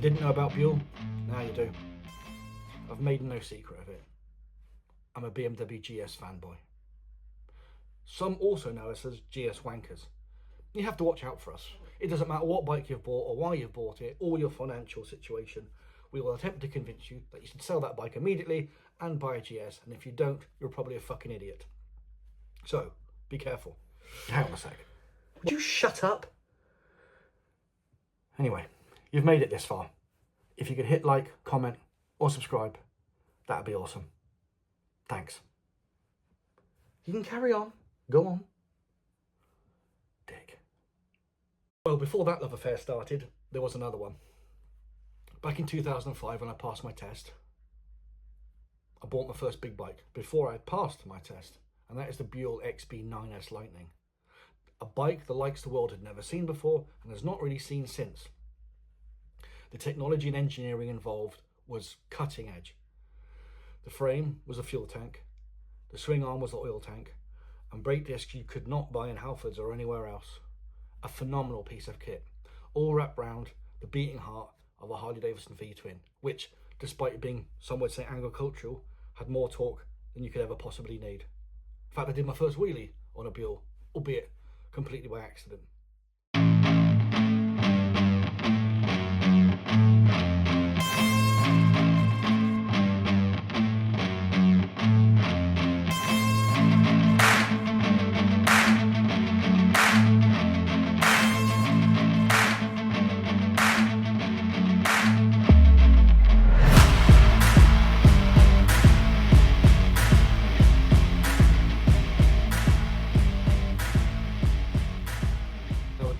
you didn't know about Buell, now you do. I've made no secret of it. I'm a BMW GS fanboy. Some also know us as GS wankers. You have to watch out for us. It doesn't matter what bike you've bought or why you've bought it or your financial situation. We will attempt to convince you that you should sell that bike immediately and buy a GS, and if you don't, you're probably a fucking idiot. So, be careful. Hang on a sec. Would you shut up? Anyway, you've made it this far. If you could hit like, comment, or subscribe, that'd be awesome. Thanks. You can carry on. Go on. Dick. Well, before that love affair started, there was another one. Back in 2005, when I passed my test, I bought my first big bike before I passed my test, and that is the Buell XB9S Lightning. A bike the likes the world had never seen before and has not really seen since. The technology and engineering involved was cutting edge. The frame was a fuel tank, the swing arm was the oil tank, and brake discs you could not buy in Halfords or anywhere else. A phenomenal piece of kit, all wrapped round the beating heart of a Harley-Davidson V-twin, which, despite being, some would say, agricultural, had more torque than you could ever possibly need. In fact, I did my first wheelie on a Buell, albeit completely by accident.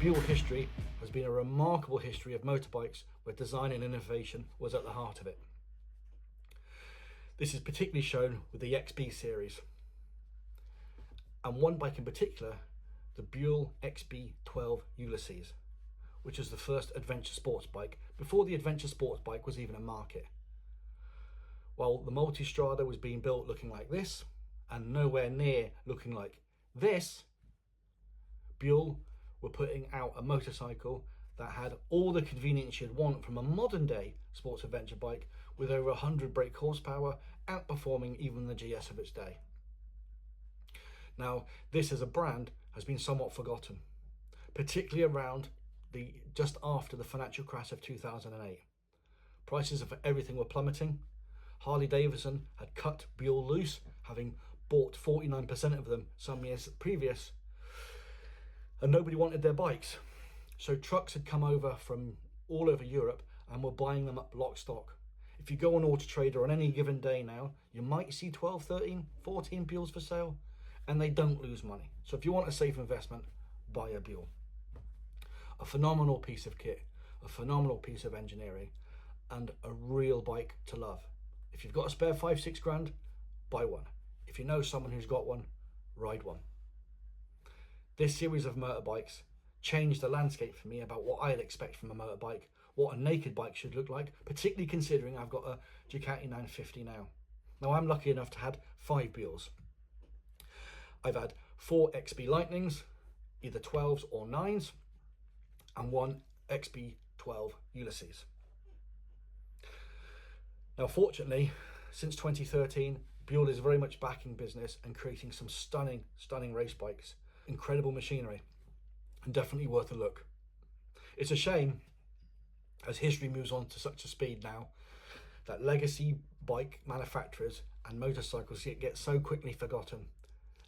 Buell history has been a remarkable history of motorbikes where design and innovation was at the heart of it. This is particularly shown with the XB series, and one bike in particular, the Buell XB12 Uylsses, which is the first adventure sports bike before the adventure sports bike was even a market. While the Multistrada was being built looking like this and nowhere near looking like this, Buell were putting out a motorcycle that had all the convenience you'd want from a modern day sports adventure bike, with over 100 brake horsepower, outperforming even the GS of its day. Now, this as a brand has been somewhat forgotten, particularly around just after the financial crash of 2008. Prices of everything were plummeting. Harley-Davidson had cut Buell loose, having bought 49% of them some years previous, and nobody wanted their bikes. So trucks had come over from all over Europe and were buying them up lock stock. If you go on Auto Trader on any given day now, you might see 12, 13, 14 Buells for sale, and they don't lose money. So if you want a safe investment, buy a Buell. A phenomenal piece of kit, a phenomenal piece of engineering, and a real bike to love. If you've got a spare 5-6 grand, buy one. If you know someone who's got one, ride one. This series of motorbikes changed the landscape for me about what I'd expect from a motorbike, what a naked bike should look like, particularly considering I've got a Ducati 950 now. Now, I'm lucky enough to have had 5 Buells. I've had 4 XB Lightnings, either 12s or 9s, and 1 XB12 Uylsses. Now, fortunately, since 2013, Buell is very much back in business and creating some stunning race bikes. Incredible machinery, and definitely worth a look. It's a shame, as history moves on to such a speed now, that legacy bike manufacturers and motorcycles get so quickly forgotten,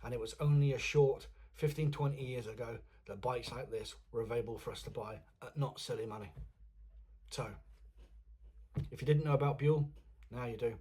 and it was only a short 15-20 years ago that bikes like this were available for us to buy at not silly money. So, if you didn't know about Buell, now you do.